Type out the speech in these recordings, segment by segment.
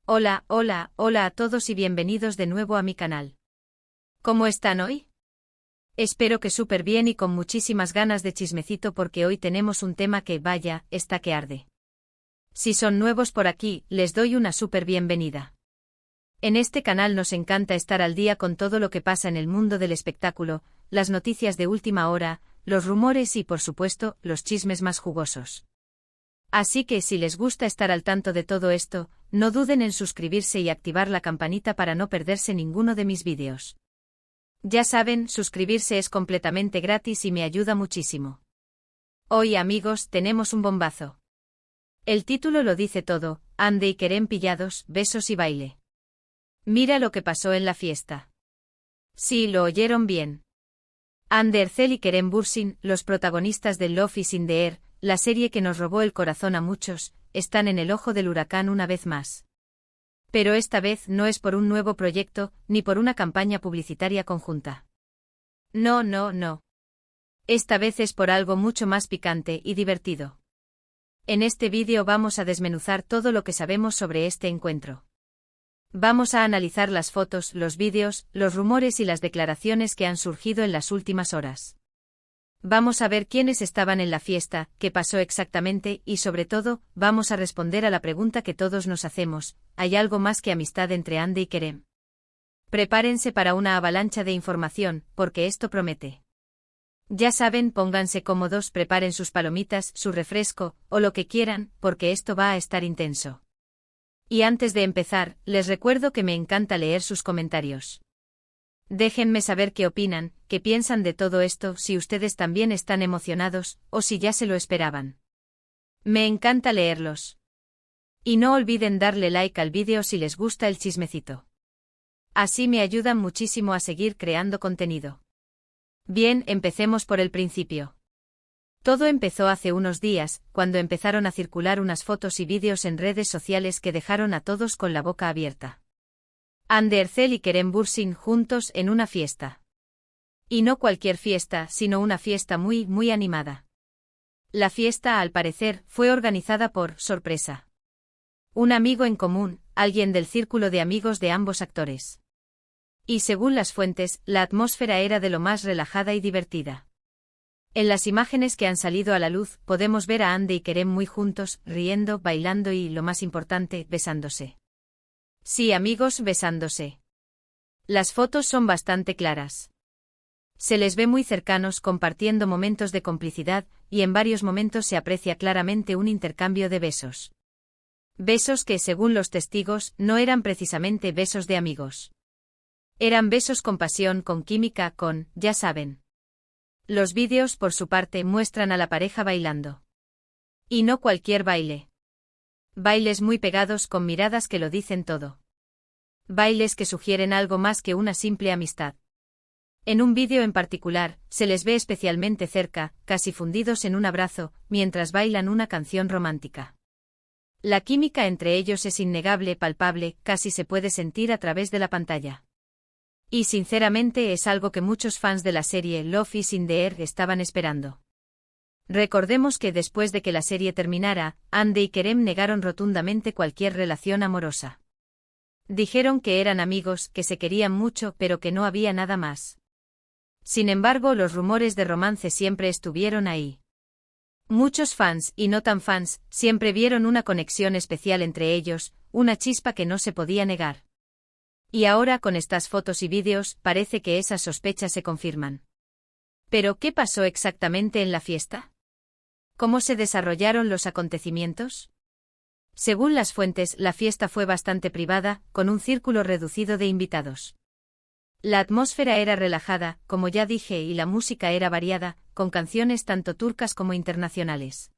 Hola, hola, hola a todos y bienvenidos de nuevo a mi canal. ¿Cómo están hoy? Espero que súper bien y con muchísimas ganas de chismecito porque hoy tenemos un tema que, vaya, está que arde. Si son nuevos por aquí, les doy una súper bienvenida. En este canal nos encanta estar al día con todo lo que pasa en el mundo del espectáculo, las noticias de última hora, los rumores y, por supuesto, los chismes más jugosos. Así que si les gusta estar al tanto de todo esto, no duden en suscribirse y activar la campanita para no perderse ninguno de mis vídeos. Ya saben, suscribirse es completamente gratis y me ayuda muchísimo. Hoy, amigos, tenemos un bombazo. El título lo dice todo: Ande y Kerem pillados, besos y baile. Mira lo que pasó en la fiesta. Sí, lo oyeron bien. Hande Erçel y Kerem Bürsin, los protagonistas de Love is in the Air, la serie que nos robó el corazón a muchos, están en el ojo del huracán una vez más. Pero esta vez no es por un nuevo proyecto, ni por una campaña publicitaria conjunta. No, no, no. Esta vez es por algo mucho más picante y divertido. En este vídeo vamos a desmenuzar todo lo que sabemos sobre este encuentro. Vamos a analizar las fotos, los vídeos, los rumores y las declaraciones que han surgido en las últimas horas. Vamos a ver quiénes estaban en la fiesta, qué pasó exactamente y, sobre todo, vamos a responder a la pregunta que todos nos hacemos: ¿hay algo más que amistad entre Hande y Kerem? Prepárense para una avalancha de información, porque esto promete. Ya saben, pónganse cómodos, preparen sus palomitas, su refresco, o lo que quieran, porque esto va a estar intenso. Y antes de empezar, les recuerdo que me encanta leer sus comentarios. Déjenme saber qué opinan, qué piensan de todo esto, si ustedes también están emocionados, o si ya se lo esperaban. Me encanta leerlos. Y no olviden darle like al vídeo si les gusta el chismecito. Así me ayudan muchísimo a seguir creando contenido. Bien, empecemos por el principio. Todo empezó hace unos días, cuando empezaron a circular unas fotos y vídeos en redes sociales que dejaron a todos con la boca abierta. Hande Erçel y Kerem Bürsin juntos en una fiesta. Y no cualquier fiesta, sino una fiesta muy, muy animada. La fiesta, al parecer, fue organizada por sorpresa. Un amigo en común, alguien del círculo de amigos de ambos actores. Y según las fuentes, la atmósfera era de lo más relajada y divertida. En las imágenes que han salido a la luz, podemos ver a Hande y Kerem muy juntos, riendo, bailando y, lo más importante, besándose. Sí, amigos, besándose. Las fotos son bastante claras. Se les ve muy cercanos, compartiendo momentos de complicidad, y en varios momentos se aprecia claramente un intercambio de besos. Besos que, según los testigos, no eran precisamente besos de amigos. Eran besos con pasión, con química, con, ya saben. Los vídeos, por su parte, muestran a la pareja bailando. Y no cualquier baile. Bailes muy pegados con miradas que lo dicen todo. Bailes que sugieren algo más que una simple amistad. En un vídeo en particular, se les ve especialmente cerca, casi fundidos en un abrazo, mientras bailan una canción romántica. La química entre ellos es innegable, palpable, casi se puede sentir a través de la pantalla. Y sinceramente es algo que muchos fans de la serie Love is in the Air estaban esperando. Recordemos que después de que la serie terminara, Hande y Kerem negaron rotundamente cualquier relación amorosa. Dijeron que eran amigos, que se querían mucho, pero que no había nada más. Sin embargo, los rumores de romance siempre estuvieron ahí. Muchos fans, y no tan fans, siempre vieron una conexión especial entre ellos, una chispa que no se podía negar. Y ahora, con estas fotos y vídeos, parece que esas sospechas se confirman. ¿Pero qué pasó exactamente en la fiesta? ¿Cómo se desarrollaron los acontecimientos? Según las fuentes, la fiesta fue bastante privada, con un círculo reducido de invitados. La atmósfera era relajada, como ya dije, y la música era variada, con canciones tanto turcas como internacionales.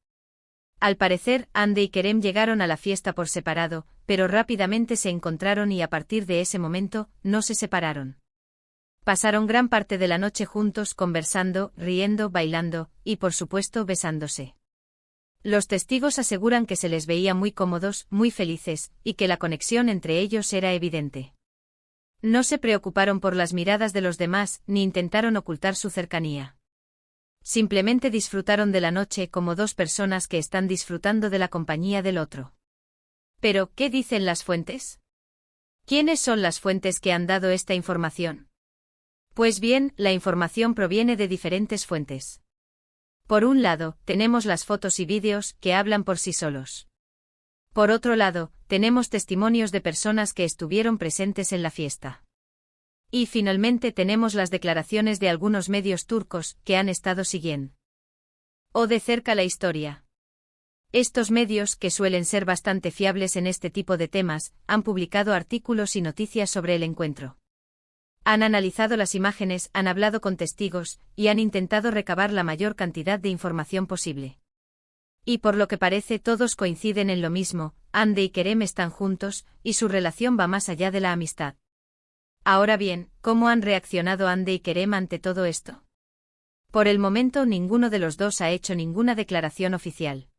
Al parecer, Hande y Kerem llegaron a la fiesta por separado, pero rápidamente se encontraron y a partir de ese momento, no se separaron. Pasaron gran parte de la noche juntos, conversando, riendo, bailando, y por supuesto besándose. Los testigos aseguran que se les veía muy cómodos, muy felices, y que la conexión entre ellos era evidente. No se preocuparon por las miradas de los demás, ni intentaron ocultar su cercanía. Simplemente disfrutaron de la noche como dos personas que están disfrutando de la compañía del otro. Pero, ¿qué dicen las fuentes? ¿Quiénes son las fuentes que han dado esta información? Pues bien, la información proviene de diferentes fuentes. Por un lado, tenemos las fotos y vídeos, que hablan por sí solos. Por otro lado, tenemos testimonios de personas que estuvieron presentes en la fiesta. Y finalmente tenemos las declaraciones de algunos medios turcos, que han estado siguiendo de cerca la historia. Estos medios, que suelen ser bastante fiables en este tipo de temas, han publicado artículos y noticias sobre el encuentro. Han analizado las imágenes, han hablado con testigos, y han intentado recabar la mayor cantidad de información posible. Y por lo que parece todos coinciden en lo mismo, Hande y Kerem están juntos, y su relación va más allá de la amistad. Ahora bien, ¿cómo han reaccionado Hande y Kerem ante todo esto? Por el momento ninguno de los dos ha hecho ninguna declaración oficial.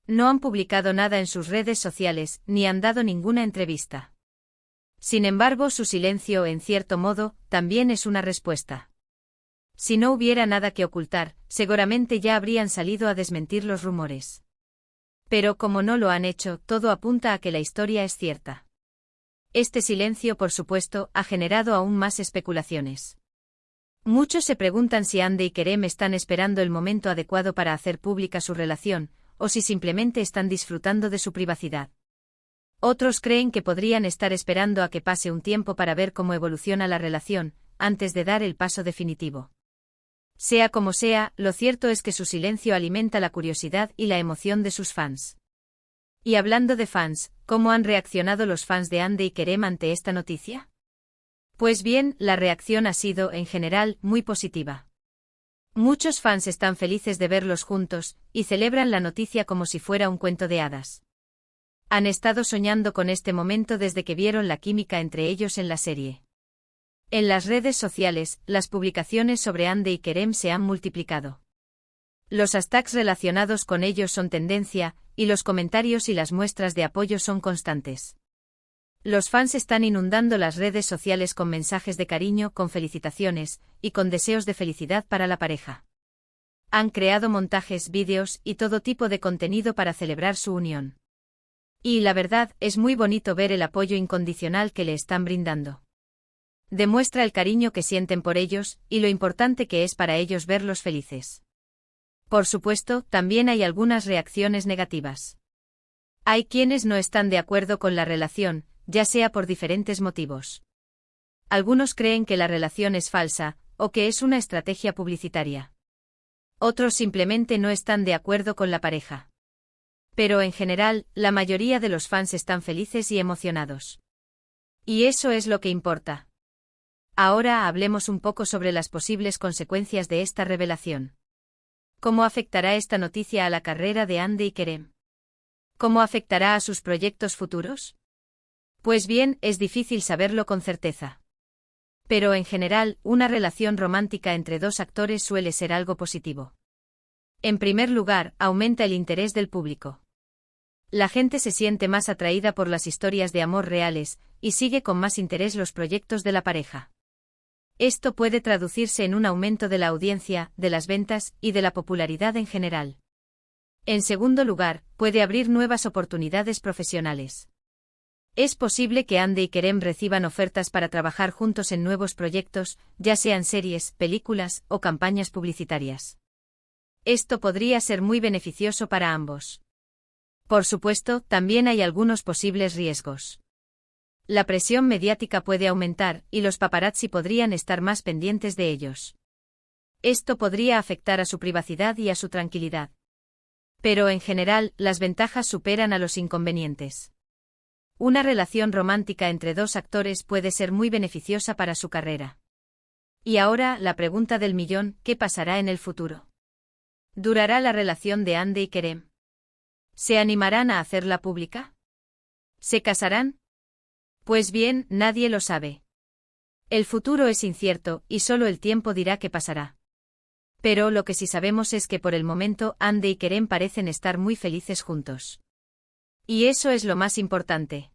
No han publicado nada en sus redes sociales, ni han dado ninguna entrevista. Sin embargo, su silencio, en cierto modo, también es una respuesta. Si no hubiera nada que ocultar, seguramente ya habrían salido a desmentir los rumores. Pero como no lo han hecho, todo apunta a que la historia es cierta. Este silencio, por supuesto, ha generado aún más especulaciones. Muchos se preguntan si Hande y Kerem están esperando el momento adecuado para hacer pública su relación, o si simplemente están disfrutando de su privacidad. Otros creen que podrían estar esperando a que pase un tiempo para ver cómo evoluciona la relación, antes de dar el paso definitivo. Sea como sea, lo cierto es que su silencio alimenta la curiosidad y la emoción de sus fans. Y hablando de fans, ¿cómo han reaccionado los fans de Hande y Kerem ante esta noticia? Pues bien, la reacción ha sido, en general, muy positiva. Muchos fans están felices de verlos juntos, y celebran la noticia como si fuera un cuento de hadas. Han estado soñando con este momento desde que vieron la química entre ellos en la serie. En las redes sociales, las publicaciones sobre Hande y Kerem se han multiplicado. Los hashtags relacionados con ellos son tendencia, y los comentarios y las muestras de apoyo son constantes. Los fans están inundando las redes sociales con mensajes de cariño, con felicitaciones, y con deseos de felicidad para la pareja. Han creado montajes, vídeos, y todo tipo de contenido para celebrar su unión. Y la verdad, es muy bonito ver el apoyo incondicional que le están brindando. Demuestra el cariño que sienten por ellos, y lo importante que es para ellos verlos felices. Por supuesto, también hay algunas reacciones negativas. Hay quienes no están de acuerdo con la relación, ya sea por diferentes motivos. Algunos creen que la relación es falsa, o que es una estrategia publicitaria. Otros simplemente no están de acuerdo con la pareja. Pero en general, la mayoría de los fans están felices y emocionados. Y eso es lo que importa. Ahora hablemos un poco sobre las posibles consecuencias de esta revelación. ¿Cómo afectará esta noticia a la carrera de Hande y Kerem? ¿Cómo afectará a sus proyectos futuros? Pues bien, es difícil saberlo con certeza. Pero en general, una relación romántica entre dos actores suele ser algo positivo. En primer lugar, aumenta el interés del público. La gente se siente más atraída por las historias de amor reales, y sigue con más interés los proyectos de la pareja. Esto puede traducirse en un aumento de la audiencia, de las ventas, y de la popularidad en general. En segundo lugar, puede abrir nuevas oportunidades profesionales. Es posible que Hande y Kerem reciban ofertas para trabajar juntos en nuevos proyectos, ya sean series, películas o campañas publicitarias. Esto podría ser muy beneficioso para ambos. Por supuesto, también hay algunos posibles riesgos. La presión mediática puede aumentar, y los paparazzi podrían estar más pendientes de ellos. Esto podría afectar a su privacidad y a su tranquilidad. Pero en general, las ventajas superan a los inconvenientes. Una relación romántica entre dos actores puede ser muy beneficiosa para su carrera. Y ahora, la pregunta del millón, ¿qué pasará en el futuro? ¿Durará la relación de Hande y Kerem? ¿Se animarán a hacerla pública? ¿Se casarán? Pues bien, nadie lo sabe. El futuro es incierto, y solo el tiempo dirá qué pasará. Pero lo que sí sabemos es que por el momento Hande y Kerem parecen estar muy felices juntos. Y eso es lo más importante.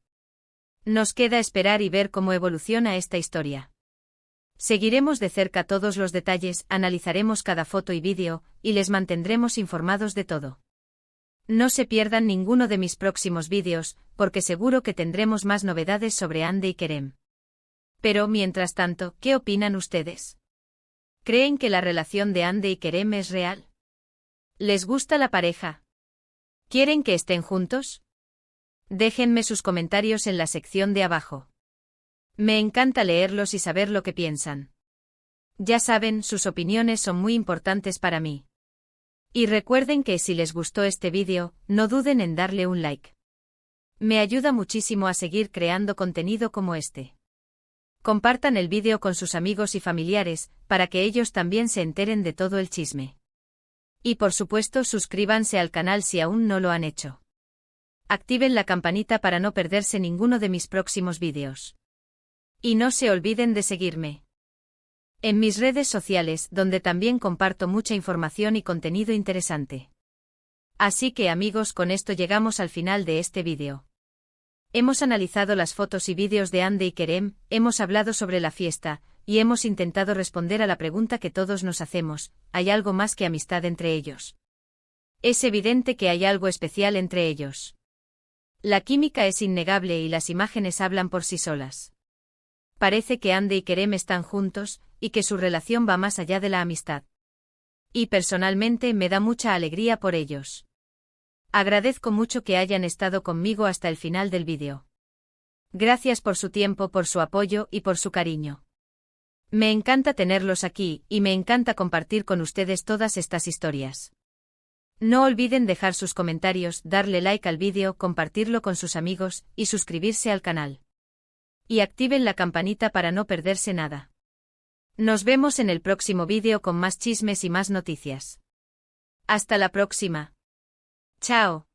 Nos queda esperar y ver cómo evoluciona esta historia. Seguiremos de cerca todos los detalles, analizaremos cada foto y vídeo, y les mantendremos informados de todo. No se pierdan ninguno de mis próximos vídeos, porque seguro que tendremos más novedades sobre Hande y Kerem. Pero, mientras tanto, ¿qué opinan ustedes? ¿Creen que la relación de Hande y Kerem es real? ¿Les gusta la pareja? ¿Quieren que estén juntos? Déjenme sus comentarios en la sección de abajo. Me encanta leerlos y saber lo que piensan. Ya saben, sus opiniones son muy importantes para mí. Y recuerden que si les gustó este vídeo, no duden en darle un like. Me ayuda muchísimo a seguir creando contenido como este. Compartan el vídeo con sus amigos y familiares, para que ellos también se enteren de todo el chisme. Y por supuesto suscríbanse al canal si aún no lo han hecho. Activen la campanita para no perderse ninguno de mis próximos vídeos. Y no se olviden de seguirme en mis redes sociales, donde también comparto mucha información y contenido interesante. Así que amigos, con esto llegamos al final de este vídeo. Hemos analizado las fotos y vídeos de Hande y Kerem, hemos hablado sobre la fiesta, y hemos intentado responder a la pregunta que todos nos hacemos: ¿hay algo más que amistad entre ellos? Es evidente que hay algo especial entre ellos. La química es innegable y las imágenes hablan por sí solas. Parece que Hande y Kerem están juntos, y que su relación va más allá de la amistad. Y personalmente me da mucha alegría por ellos. Agradezco mucho que hayan estado conmigo hasta el final del vídeo. Gracias por su tiempo, por su apoyo y por su cariño. Me encanta tenerlos aquí, y me encanta compartir con ustedes todas estas historias. No olviden dejar sus comentarios, darle like al vídeo, compartirlo con sus amigos, y suscribirse al canal. Y activen la campanita para no perderse nada. Nos vemos en el próximo vídeo con más chismes y más noticias. Hasta la próxima. Chao.